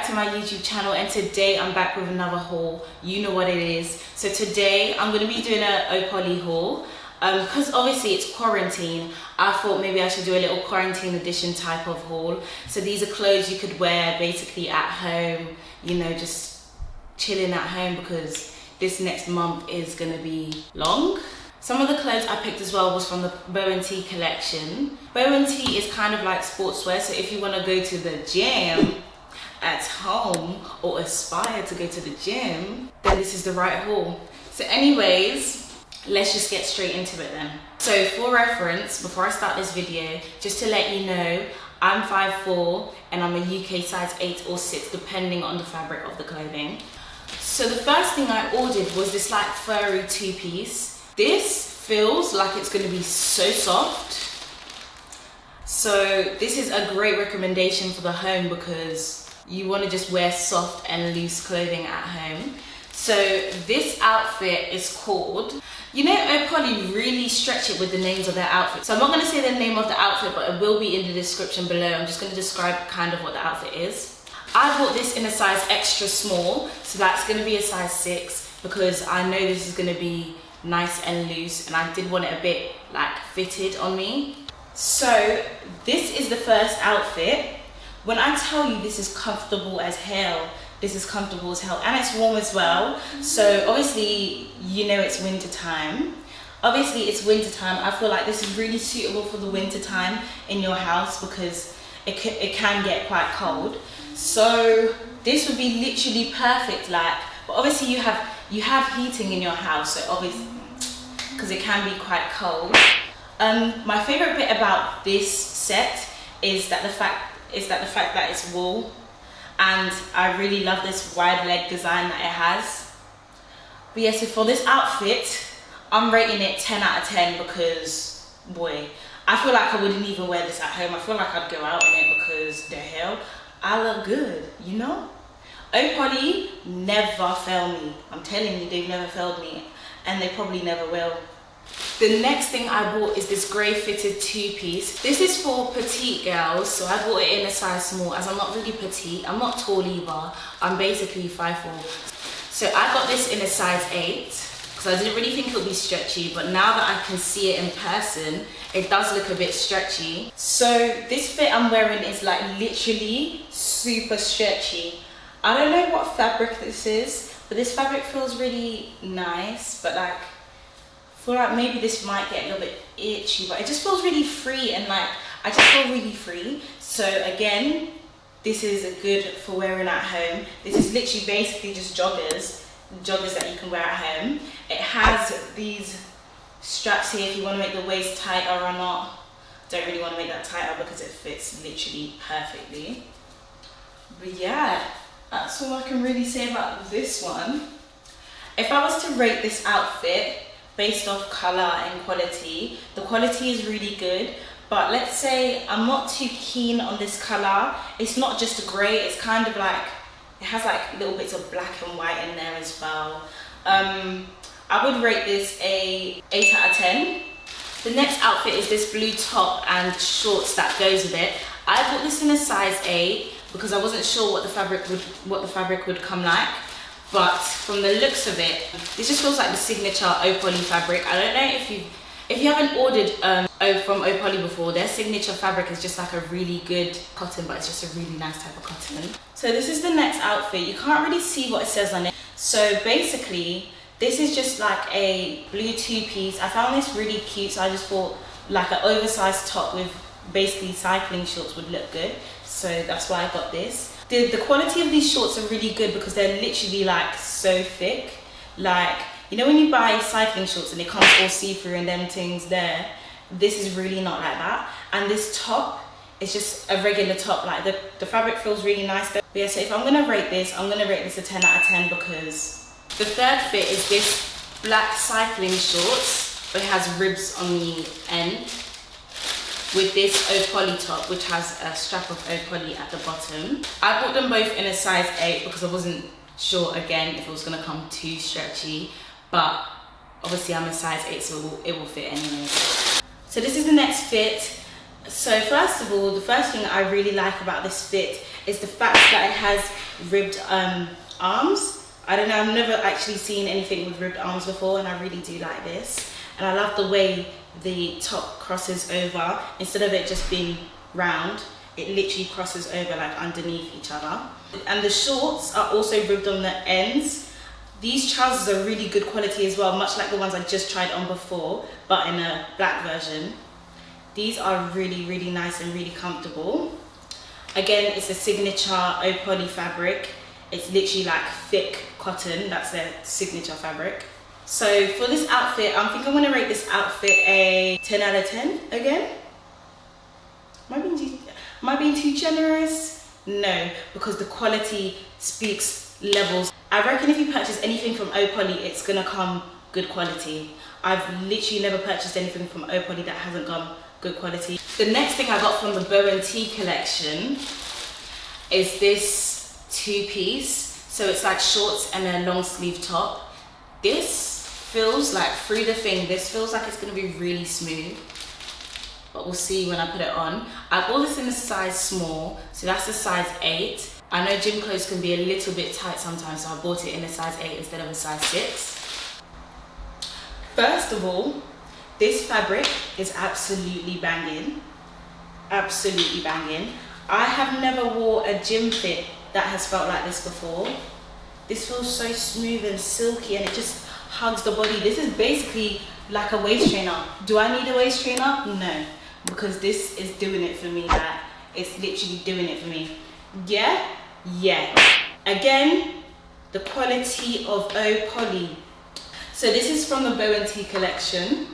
back to my YouTube channel, and today I'm back with another haul. You know what it is. So today I'm going to be doing a OhPolly haul. Because obviously it's quarantine, I thought maybe I should do a little quarantine edition type of haul. So these are clothes you could wear basically at home, you know, just chilling at home because this next month is going to be long. Some of the clothes I picked as well was from the Bo+Tee collection. Bo+Tee is kind of like sportswear, so if you want to go to the gym at home or aspire to go to the gym, then this is the right haul. So anyways, let's just get straight into it then. So for reference, before I start this video, just to let you know, I'm 5'4" and I'm a UK size 8 or 6 depending on the fabric of the clothing. So the first thing I ordered was this like furry two-piece. This feels like it's going to be so soft. So this is a great recommendation for the home because you want to just wear soft and loose clothing at home. So this outfit is called, you know, OhPolly really stretch it with the names of their outfit. So I'm not going to say the name of the outfit, but it will be in the description below. I'm just going to describe kind of what the outfit is. I bought this in a size extra small, so that's going to be a size 6 because I know this is going to be nice and loose, and I did want it a bit like fitted on me. So this is the first outfit. When I tell you this is comfortable as hell, this is comfortable as hell, and it's warm as well. So obviously, you know, it's winter time. Obviously it's winter time. I feel like this is really suitable for the winter time in your house because it can get quite cold. So this would be literally perfect, like, but obviously you have heating in your house, so obviously, because it can be quite cold. My favorite bit about this set is that the fact that it's wool, and I really love this wide leg design that it has. But yeah, so for this outfit, I'm rating it 10 out of 10 because, boy, I feel like I wouldn't even wear this at home. I feel like I'd go out in it because the hell, I look good, you know? OhPolly never fail me. I'm telling you, they've never failed me, and they probably never will. The next thing I bought is this grey fitted two-piece. This is for petite girls, so I bought it in a size small as I'm not really petite. I'm not tall either. I'm basically 5'4". So I got this in a size 8 because I didn't really think it would be stretchy, but now that I can see it in person, it does look a bit stretchy. So this fit I'm wearing is like literally super stretchy. I don't know what fabric this is, but this fabric feels really nice, but like, I feel like maybe this might get a little bit itchy, but it just feels really free, and like, I just feel really free. So again, this is good for wearing at home. This is literally basically just joggers that you can wear at home. It has these straps here if you want to make the waist tighter or not. Don't really want to make that tighter because it fits literally perfectly. But yeah, that's all I can really say about this one. If I was to rate this outfit based off color and quality, the quality is really good, but let's say I'm not too keen on this color. It's not just a grey, it's kind of like, it has like little bits of black and white in there as well. I would rate this a 8 out of 10. The next outfit is this blue top and shorts that goes with it. I bought this in a size 8 because I wasn't sure what the fabric would come like, but from the looks of it, this just feels like the signature OhPolly fabric. I don't know if you haven't ordered from OhPolly before, their signature fabric is just like a really good cotton, but it's just a really nice type of cotton. So this is the next outfit. You can't really see what it says on it. So basically, this is just like a blue two-piece. I found this really cute, so I just thought like an oversized top with basically cycling shorts would look good. So that's why I got this. The quality of these shorts are really good because they're literally like so thick. Like, you know when you buy cycling shorts and it comes all see-through and them things there, this is really not like that. And this top is just a regular top. Like the fabric feels really nice though. But yeah, so if I'm gonna rate this, I'm gonna rate this a 10 out of 10 because the third fit is this black cycling shorts, but it has ribs on the end, with this OhPolly top, which has a strap of OhPolly at the bottom. I bought them both in a size 8 because I wasn't sure again if it was gonna come too stretchy, but obviously I'm a size 8, so it will fit anyway. So this is the next fit. So first of all, the first thing I really like about this fit is the fact that it has ribbed arms. I don't know, I've never actually seen anything with ribbed arms before, and I really do like this. And I love the way the top crosses over. Instead of it just being round, it literally crosses over like underneath each other. And the shorts are also ribbed on the ends. These trousers are really good quality as well, much like the ones I just tried on before, but in a black version. These are really, really nice and really comfortable. Again, it's a signature OhPolly fabric. It's literally like thick cotton, that's their signature fabric. So for this outfit, I think I'm gonna rate this outfit a 10 out of 10 again. Am I being too generous? No, because the quality speaks levels. I reckon if you purchase anything from OhPolly, it's gonna come good quality. I've literally never purchased anything from OhPolly that hasn't come good quality. The next thing I got from the Bo+Tee collection is this two-piece. So it's like shorts and a long sleeve top. This feels like, through the thing, this feels like it's gonna be really smooth, but we'll see when I put it on. I bought this in a size small, so that's a size 8. I know gym clothes can be a little bit tight sometimes, so I bought it in a size 8 instead of a size 6. First of all, this fabric is absolutely banging. Absolutely banging. I have never wore a gym fit that has felt like this before. This feels so smooth and silky, and it just hugs the body. This is basically like a waist trainer. Do I need a waist trainer? No, because this is doing it for me. Like, it's literally doing it for me. Yeah. Again, the quality of OhPolly. So this is from the Bo+Tee collection.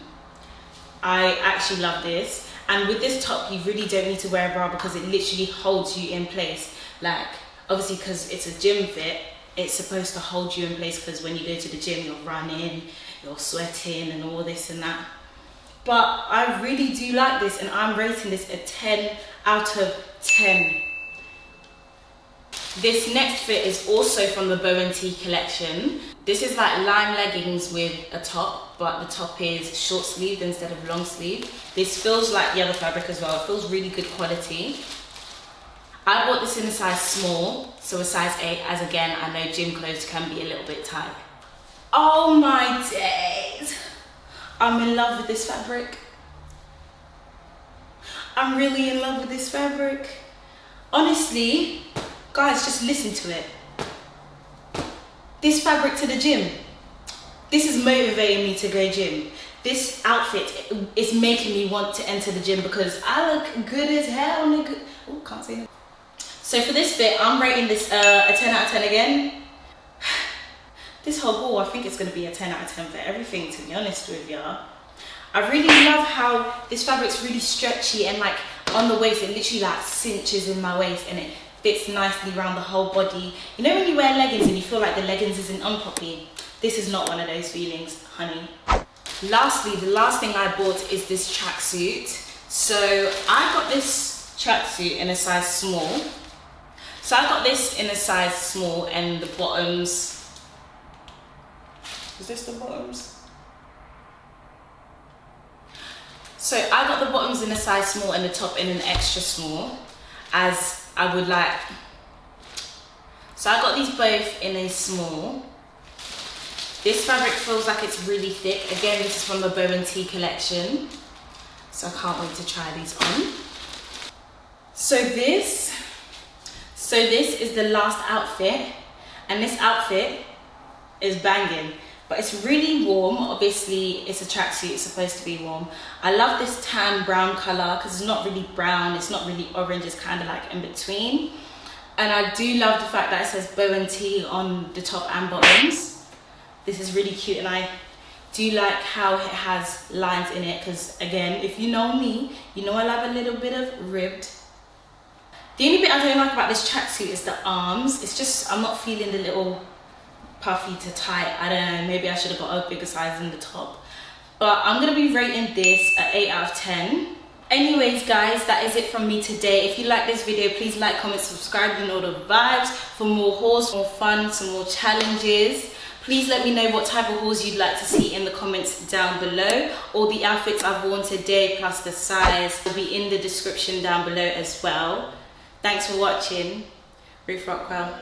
I actually love this. And with this top, you really don't need to wear a bra because it literally holds you in place. Like, obviously, because it's a gym fit, it's supposed to hold you in place, because when you go to the gym, you're running, you're sweating and all this and that. But I really do like this, and I'm rating this a 10 out of 10. This next fit is also from the Bo+Tee collection. This is like lime leggings with a top, but the top is short sleeved instead of long sleeve. This feels like the other fabric as well. It feels really good quality. I bought this in a size small, so a size 8, as again, I know gym clothes can be a little bit tight. Oh my days. I'm in love with this fabric. I'm really in love with this fabric. Honestly, guys, just listen to it. This fabric to the gym. This is motivating me to go gym. This outfit is making me want to enter the gym because I look good as hell, nigga. Oh, can't say that. So for this fit, I'm rating this a 10 out of 10 again. This whole haul, I think it's gonna be a 10 out of 10 for everything, to be honest with y'all. I really love how this fabric's really stretchy, and like on the waist, it literally like cinches in my waist, and it fits nicely around the whole body. You know when you wear leggings and you feel like the leggings isn't on properly? This is not one of those feelings, honey. Lastly, the last thing I bought is this tracksuit. So I got this tracksuit in a size small. So I got this in a size small, and the bottoms, is this the bottoms? So I got the bottoms in a size small and the top in an extra small, as I would like. So I got these both in a small. This fabric feels like it's really thick. Again, this is from the Bo+Tee collection. So I can't wait to try these on. So this is the last outfit, and this outfit is banging, but it's really warm. Obviously, it's a tracksuit, it's supposed to be warm. I love this tan brown color because it's not really brown, it's not really orange, it's kind of like in between. And I do love the fact that it says Bo+Tee on the top and bottoms. This is really cute, and I do like how it has lines in it because, again, if you know me, you know I love a little bit of ribbed. The only bit I don't like about this tracksuit is the arms. It's just, I'm not feeling the little puffy to tight. I don't know, maybe I should have got a bigger size in the top. But I'm gonna be rating this at 8 out of 10. Anyways guys, that is it from me today. If you like this video, please like, comment, subscribe, and all the vibes for more hauls, more fun, some more challenges. Please let me know what type of hauls you'd like to see in the comments down below. All the outfits I've worn today plus the size will be in the description down below as well. Thanks for watching. Ruth Rockwel.